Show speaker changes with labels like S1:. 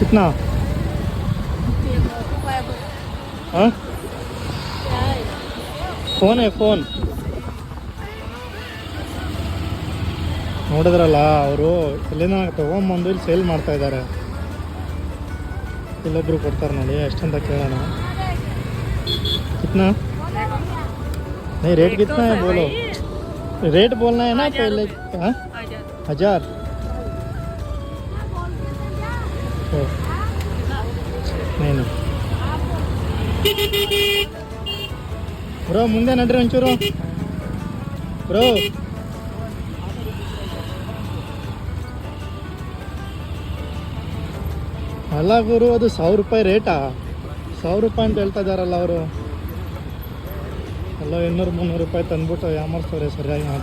S1: कितना? हाँ phone phone ನೋಡಿದ್ರಲ್ಲ ಅವರು ಎಲ್ಲಿನ ತೊಗೊಂಬಂದು ಇಲ್ಲಿ ಸೇಲ್ ಮಾಡ್ತಾ ಇದ್ದಾರೆ. ಇಲ್ಲೊಬ್ರು ಕೊಡ್ತಾರೆ ನೋಡಿ, ಎಷ್ಟಂತ ಕೇಳೋಣ. कितना नहीं रेट कितना है बोलो, रेट बोलना है ना पहले. हाँ 1000 नहीं नहीं ಬ್ರೋ ಮುಂದೆ ನಡ್ರಿ ಒಂಚೂರು ಬ್ರೋ. ಅಲ್ಲ ಗುರು, ಅದು 1000 ರೂಪಾಯಿ ರೇಟಾ? 1000 ರೂಪಾಯಿ ಅಂತ ಹೇಳ್ತಾ ಇದ್ದಾರಲ್ಲ ಅವರು. ಎಲ್ಲ 200-300 ರೂಪಾಯಿ ತಂದ್ಬಿಟ್ಟು ಯಾಮರ್ಸೋರೆ ಸರಿಯಾಗಿ.